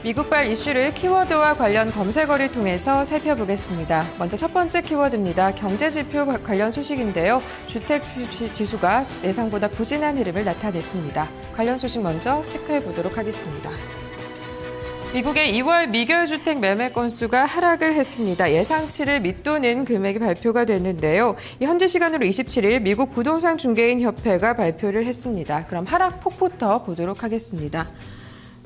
미국발 이슈를 키워드와 관련 검색어를 통해서 살펴보겠습니다. 먼저 첫 번째 키워드입니다. 경제지표 관련 소식인데요. 주택지수가 예상보다 부진한 흐름을 나타냈습니다. 관련 소식 먼저 체크해보도록 하겠습니다. 미국의 2월 미결주택 매매 건수가 하락을 했습니다. 예상치를 밑도는 금액이 발표가 됐는데요. 현지 시간으로 27일 미국 부동산 중개인 협회가 발표를 했습니다. 그럼 하락폭부터 보도록 하겠습니다.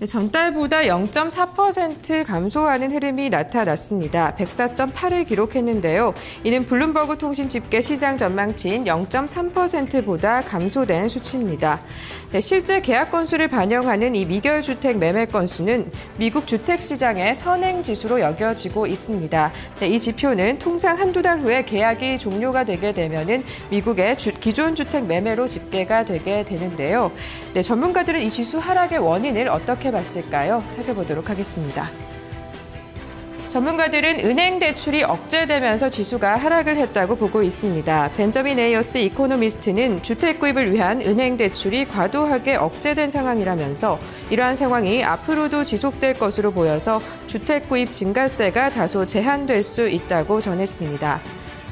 전달보다 0.4% 감소하는 흐름이 나타났습니다. 104.8을 기록했는데요. 이는 블룸버그 통신 집계 시장 전망치인 0.3%보다 감소된 수치입니다. 실제 계약 건수를 반영하는 이 미결주택 매매 건수는 미국 주택시장의 선행지수로 여겨지고 있습니다. 이 지표는 통상 한두 달 후에 계약이 종료가 되게 되면은 미국의 기존 주택 매매로 집계가 되게 되는데요. 전문가들은 이 지수 하락의 원인을 어떻게 봤을까요? 살펴보도록 하겠습니다. 전문가들은 은행 대출이 억제되면서 지수가 하락을 했다고 보고 있습니다. 벤저민 에이어스 이코노미스트는 주택 구입을 위한 은행 대출이 과도하게 억제된 상황이라면서 이러한 상황이 앞으로도 지속될 것으로 보여서 주택 구입 증가세가 다소 제한될 수 있다고 전했습니다.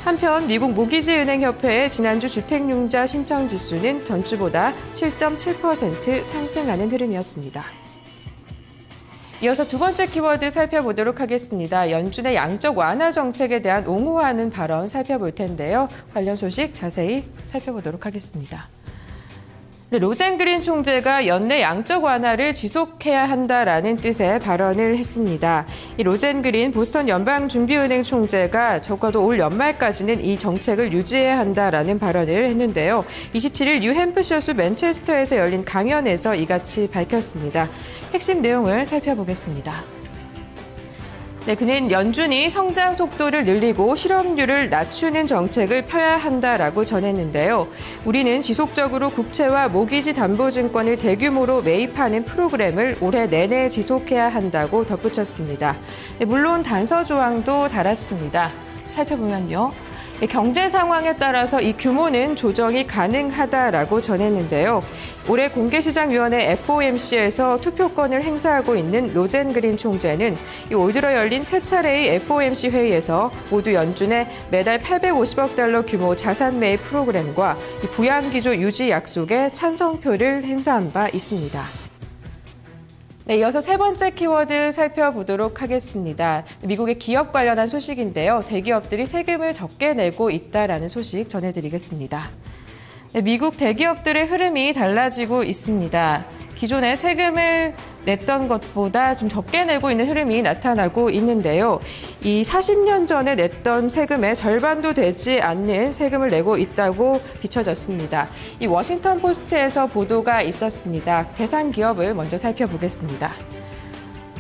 한편 미국 모기지은행협회의 지난주 주택융자 신청 지수는 전주보다 7.7% 상승하는 흐름이었습니다. 이어서 두 번째 키워드 살펴보도록 하겠습니다. 연준의 양적 완화 정책에 대한 옹호하는 발언 살펴볼 텐데요. 관련 소식 자세히 살펴보도록 하겠습니다. 로젠그린 총재가 연내 양적 완화를 지속해야 한다라는 뜻의 발언을 했습니다. 이 로젠그린 보스턴 연방준비은행 총재가 적어도 올 연말까지는 이 정책을 유지해야 한다라는 발언을 했는데요. 27일 뉴햄프셔주 맨체스터에서 열린 강연에서 이같이 밝혔습니다. 핵심 내용을 살펴보겠습니다. 그는 연준이 성장 속도를 늘리고 실업률을 낮추는 정책을 펴야 한다라고 전했는데요. 우리는 지속적으로 국채와 모기지 담보증권을 대규모로 매입하는 프로그램을 올해 내내 지속해야 한다고 덧붙였습니다. 물론 단서 조항도 달았습니다. 살펴보면요. 경제 상황에 따라서 이 규모는 조정이 가능하다라고 전했는데요. 올해 공개시장위원회 FOMC에서 투표권을 행사하고 있는 로젠그린 총재는 올 들어 열린 세 차례의 FOMC 회의에서 모두 연준의 매달 850억 달러 규모 자산 매입 프로그램과 부양기조 유지 약속에 찬성표를 행사한 바 있습니다. 이어서 세 번째 키워드 살펴보도록 하겠습니다. 미국의 기업 관련한 소식인데요. 대기업들이 세금을 적게 내고 있다라는 소식 전해드리겠습니다. 미국 대기업들의 흐름이 달라지고 있습니다. 기존에 세금을 냈던 것보다 좀 적게 내고 있는 흐름이 나타나고 있는데요. 이 40년 전에 냈던 세금의 절반도 되지 않는 세금을 내고 있다고 비춰졌습니다. 이 워싱턴 포스트에서 보도가 있었습니다. 대상 기업을 먼저 살펴보겠습니다.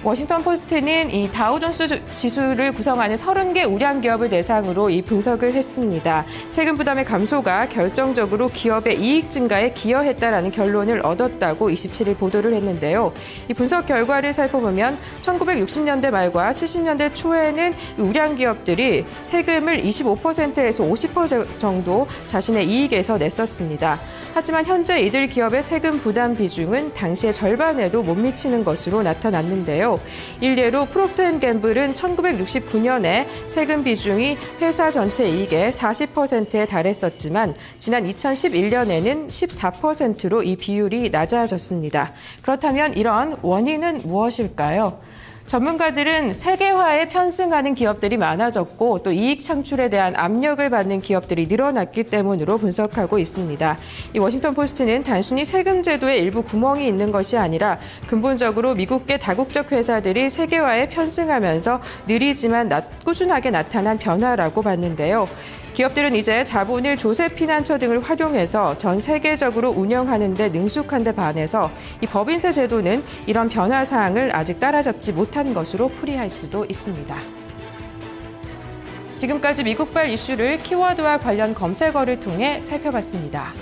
워싱턴 포스트는 이 다우존스 지수를 구성하는 30개 우량 기업을 대상으로 이 분석을 했습니다. 세금 부담의 감소가 결정적으로 기업의 이익 증가에 기여했다라는 결론을 얻었다고 27일 보도를 했는데요. 이 분석 결과를 살펴보면 1960년대 말과 70년대 초에는 우량 기업들이 세금을 25%에서 50% 정도 자신의 이익에서 냈었습니다. 하지만 현재 이들 기업의 세금 부담 비중은 당시의 절반에도 못 미치는 것으로 나타났는데요. 일례로 프록터앤갬블은 1969년에 세금 비중이 회사 전체 이익의 40%에 달했었지만 지난 2011년에는 14%로 이 비율이 낮아졌습니다. 그렇다면 이런 원인은 무엇일까요? 전문가들은 세계화에 편승하는 기업들이 많아졌고 또 이익 창출에 대한 압력을 받는 기업들이 늘어났기 때문으로 분석하고 있습니다. 이 워싱턴 포스트는 단순히 세금 제도에 일부 구멍이 있는 것이 아니라 근본적으로 미국계 다국적 회사들이 세계화에 편승하면서 느리지만 꾸준하게 나타난 변화라고 봤는데요. 기업들은 이제 자본을 조세 피난처 등을 활용해서 전 세계적으로 운영하는 데 능숙한 데 반해서 이 법인세 제도는 이런 변화 사항을 아직 따라잡지 못한 것으로 풀이할 수도 있습니다. 지금까지 미국발 이슈를 키워드와 관련 검색어를 통해 살펴봤습니다.